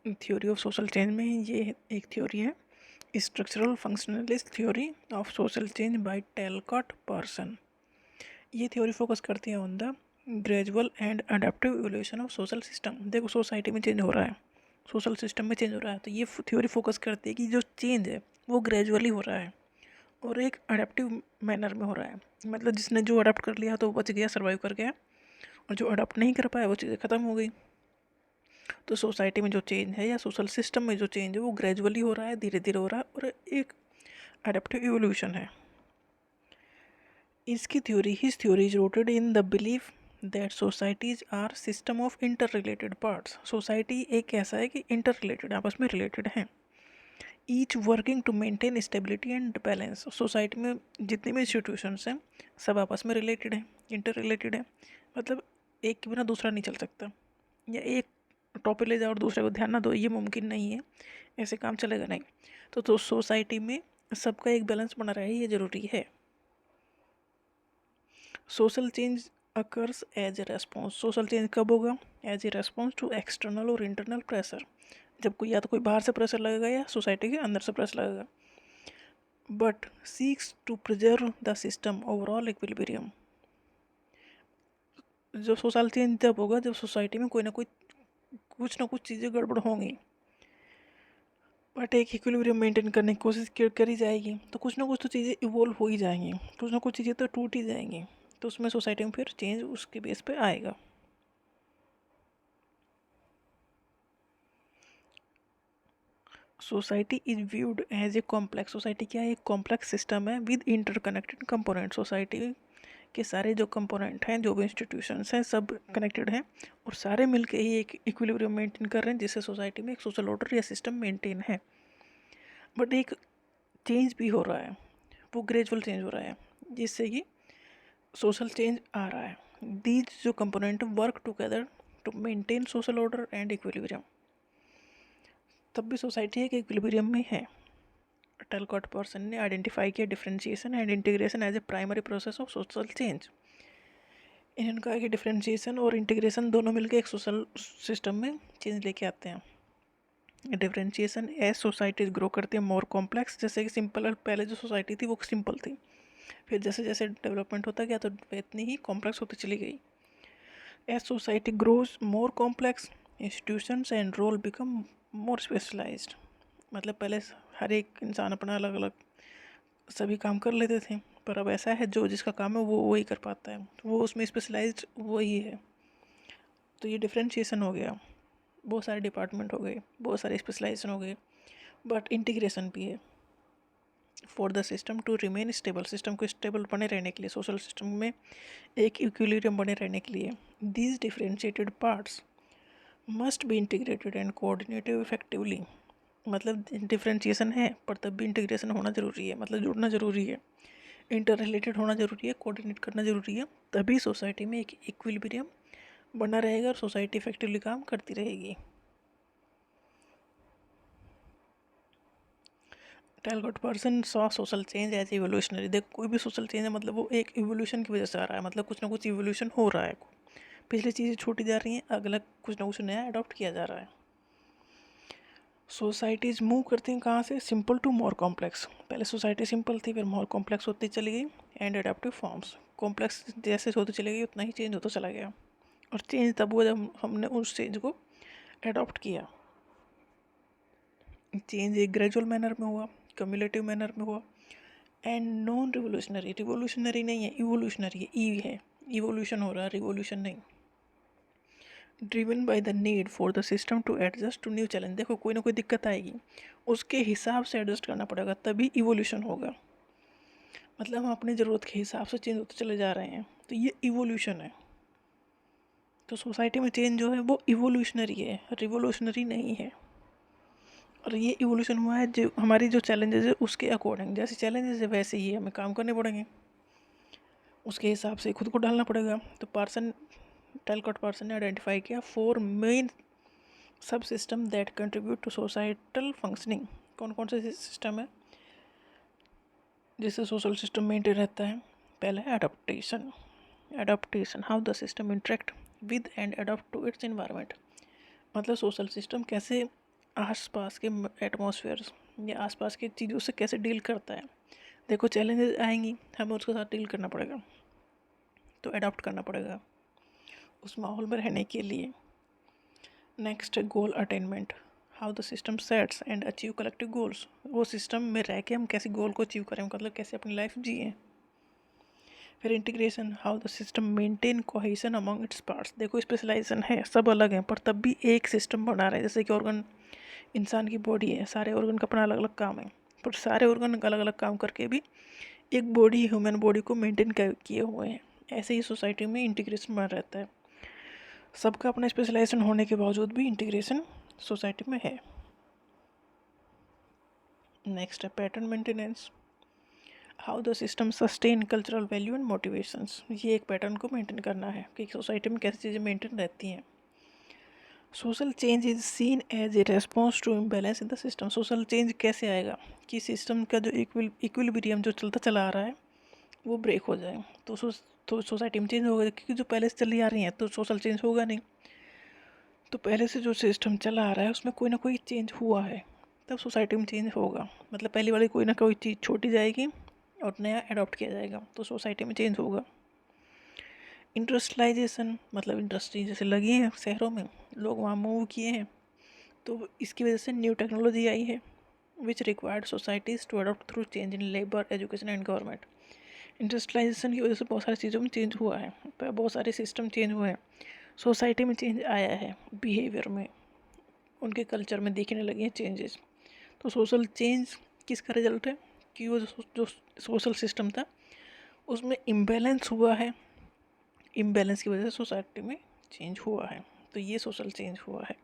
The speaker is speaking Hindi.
थ्योरी ऑफ सोशल चेंज में ये एक थ्योरी है, structural functionalist theory of social change by Talcott Parson. ये थ्योरी फोकस करती है on the gradual and adaptive evolution of social system. देखो सोसाइटी में चेंज हो रहा है, सोशल सिस्टम में चेंज हो रहा है, तो ये थ्योरी फोकस करती है कि जो चेंज है वो ग्रेजुअली हो रहा है और एक अडेप्टिव मैनर में हो रहा है। मतलब जिसने जो अडेप्ट कर लिया तो वो बच गया, सर्वाइव कर गया, और जो अडेप्ट नहीं कर पाया वो चीज़ें ख़त्म हो गई। तो सोसाइटी में जो चेंज है या सोशल सिस्टम में जो चेंज है वो ग्रेजुअली हो रहा है, धीरे धीरे हो रहा है, और एक अडेप्टिव इवोल्यूशन है। इसकी theory, his theory is rooted in the belief that societies are system of interrelated parts. Society एक ऐसा है कि इंटर रिलेटेड, आपस में रिलेटेड हैं, each working to maintain stability and balance. Society में जितनी भी इंस्टीट्यूशंस हैं सब आपस में रिलेटेड हैं, इंटर रिलेटेड है। मतलब एक के बिना दूसरा नहीं चल सकता, या एक टॉपिक ले जाओ और दूसरे को ध्यान ना दो, ये मुमकिन नहीं है, ऐसे काम चलेगा नहीं। तो सोसाइटी में सबका एक बैलेंस बना रहे, ये ज़रूरी है। Social change occurs as a response. Social change कब होगा? As a response to external और इंटरनल प्रेशर। जब कोई, या तो कोई बाहर से प्रेशर लगेगा या सोसाइटी के अंदर से प्रेशर लगेगा। But seeks to preserve the system overall equilibrium. जो सोशल चेंज जब होगा जब सोसाइटी में कोई ना कोई, कुछ ना कुछ चीज़ें गड़बड़ होंगी, बट एक इक्विलिब्रियम मेंटेन करने की कोशिश करी जाएगी, तो कुछ ना कुछ तो चीज़ें इवोल्व हो ही जाएंगी, कुछ ना कुछ चीज़ें तो टूट ही जाएंगी, तो उसमें सोसाइटी में फिर चेंज उसके बेस पे आएगा। Society is viewed as a complex. Society क्या है? एक कॉम्प्लेक्स सिस्टम है विद इंटरकनेक्टेड कंपोनेंट। सोसाइटी के सारे जो कंपोनेंट हैं, जो भी इंस्टीट्यूशंस हैं, सब कनेक्टेड हैं और सारे मिलके ही एक इक्विलिब्रियम मेंटेन कर रहे हैं, जिससे सोसाइटी में एक सोशल ऑर्डर या सिस्टम मेंटेन है। बट एक चेंज भी हो रहा है, वो ग्रेजुअल चेंज हो रहा है, जिससे कि सोशल चेंज आ रहा है। दीज जो component work together to maintain social order and equilibrium. तब भी सोसाइटी एक इक्विलिब्रियम में है। टैलकॉट पर्सन ने आइडेंटिफाई किया differentiation and integration as a primary process of social change. इन्होंने कहा कि डिफरेंशिएशन और इंटीग्रेशन दोनों मिलकर एक सोशल सिस्टम में चेंज लेके आते हैं। डिफरेंशिएशन एज सोसाइटीज ग्रो करती है मोर कॉम्प्लेक्स। जैसे कि सिंपल, पहले जो सोसाइटी थी वो सिंपल थी, फिर जैसे जैसे डेवलपमेंट होता गया तो इतनी ही कॉम्प्लेक्स होती चली गई। As society grows more complex, institutions and role become more specialized. मतलब पहले हर एक इंसान अपना अलग अलग सभी काम कर लेते थे, पर अब ऐसा है जो जिसका काम है वो वही कर पाता है, तो वो उसमें स्पेशलाइज्ड वही है। तो ये डिफरेंशिएशन हो गया, बहुत सारे डिपार्टमेंट हो गए, बहुत सारे स्पेशलाइजेशन हो गए। बट इंटीग्रेशन भी है for the system to remain stable. System को स्टेबल बने रहने के लिए, सोशल सिस्टम में एक इक्विलिब्रियम बने रहने के लिए, these differentiated parts must be integrated and coordinated effectively. मतलब डिफरेंशिएशन है पर तब भी इंटीग्रेशन होना ज़रूरी है, मतलब जुड़ना ज़रूरी है, इंटर रिलेटेड होना ज़रूरी है, कोऑर्डिनेट करना ज़रूरी है, तभी सोसाइटी में एक इक्विलिब्रियम बना रहेगा और सोसाइटी इफेक्टिवली काम करती रहेगी। Talcott Parson saw social change as evolutionary. देख, कोई भी सोशल चेंज है मतलब वो एक इवोल्यूशन की वजह से आ रहा है, मतलब कुछ ना कुछ इवोल्यूशन हो रहा है, पिछली चीज़ें छूटी जा रही हैं, अगला कुछ ना कुछ नया अडॉप्ट किया जा रहा है। सोसाइटीज़ मूव करती हैं कहाँ से? Simple to more complex. पहले सोसाइटी सिंपल थी, फिर मोर कॉम्प्लेक्स होती चली गई, एंड अडेप्टिव फॉर्म्स। कॉम्प्लेक्स जैसे होती चली गई उतना ही चेंज होता चला गया, और चेंज तब हुआ जब हमने उस चेंज को अडॉप्ट किया। चेंज एक ग्रेजुअल मैनर में हुआ, कम्युलेटिव मैनर में हुआ, एंड नॉन रिवोल्यूशनरी। रिवोल्यूशनरी नहीं है, इवोल्यूशनरी है, ई है, इवोल्यूशन हो रहा है, रिवोल्यूशन नहीं। Driven by the need for the system to adjust to new challenge. देखो कोई ना कोई दिक्कत आएगी, उसके हिसाब से एडजस्ट करना पड़ेगा, तभी इवोल्यूशन होगा। मतलब हम अपनी ज़रूरत के हिसाब से चेंज होते चले जा रहे हैं, तो ये इवोल्यूशन है। तो सोसाइटी में चेंज जो है वो इवोल्यूशनरी है, रिवोल्यूशनरी नहीं है। और ये इवोल्यूशन हुआ है जो हमारी जो चैलेंजेस है उसके अकॉर्डिंग, जैसे चैलेंजेस है वैसे ही हमें काम करने पड़ेंगे, उसके हिसाब से खुद को डालना पड़ेगा। तो पार्सन, टैलकॉट पर्सन ने आइडेंटिफाई किया 4 main subsystem that contribute to societal functioning. कौन कौन से सिस्टम है जिससे सोशल सिस्टम मेंटेन रहता है? पहले adaptation. Adaptation, how the system interact with and adopt to its environment. मतलब सोशल सिस्टम कैसे आसपास के एटमॉस्फेयर या आसपास की चीज़ों से कैसे डील करता है। देखो चैलेंजेस आएंगी, हमें उसके साथ डील करना पड़ेगा, तो अडॉप्ट करना पड़ेगा उस माहौल में रहने के लिए। नेक्स्ट है goal attainment, how the system sets and achieve collective goals. वो सिस्टम में रह के हम कैसे गोल को अचीव करें, मतलब कैसे अपनी लाइफ जिए। फिर integration, how the system maintain cohesion among its parts. देखो स्पेशलाइजेशन है, सब अलग हैं पर तब भी एक सिस्टम बना रहे हैं। जैसे कि ऑर्गन, इंसान की बॉडी है, सारे ऑर्गन का अपना अलग अलग काम है, पर सारे ऑर्गन अलग अलग काम करके भी एक बॉडी, ह्यूमन बॉडी को मेंटेन किए हुए हैं। ऐसे ही सोसाइटी में इंटीग्रेशन बना रहता है। सबका अपना स्पेशलाइजेशन होने के बावजूद भी इंटीग्रेशन सोसाइटी में है। नेक्स्ट है pattern maintenance, how the system sustain cultural value and motivations. ये एक पैटर्न को मेंटेन करना है कि सोसाइटी में कैसी चीज़ें मेंटेन रहती हैं। Social change is seen as a response to imbalance in the system. Social change कैसे आएगा कि सिस्टम का जो इक्विलिब्रियम जो चलता चला आ रहा है वो ब्रेक हो जाए, तो सोसाइटी में चेंज होगा। क्योंकि जो पहले से चली आ रही हैं तो सोशल चेंज होगा नहीं, तो पहले से जो सिस्टम चला आ रहा है उसमें कोई ना कोई चेंज हुआ है, तब सोसाइटी में चेंज होगा। मतलब पहली वाली कोई ना कोई चीज़ छोटी जाएगी और नया अडॉप्ट किया जाएगा, तो सोसाइटी में चेंज होगा। इंडस्ट्रियलाइजेशन, मतलब इंडस्ट्री जैसे लगी हैं शहरों में, लोग वहाँ मूव किए हैं, तो इसकी वजह से न्यू टेक्नोलॉजी आई है which required societies to adopt through change in labour, education and government. Industrialisation की वजह से बहुत सारी चीज़ों में चेंज हुआ है, बहुत सारे सिस्टम चेंज हुए हैं, सोसाइटी में चेंज आया है, बिहेवियर में, उनके कल्चर में दिखने लगे हैं चेंजेस। तो सोशल चेंज किसका रिजल्ट है कि वो जो सोशल सिस्टम था उसमें इम्बैलेंस हुआ है, इम्बैलेंस की वजह से सोसाइटी में चेंज हुआ है, तो ये सोशल चेंज हुआ है।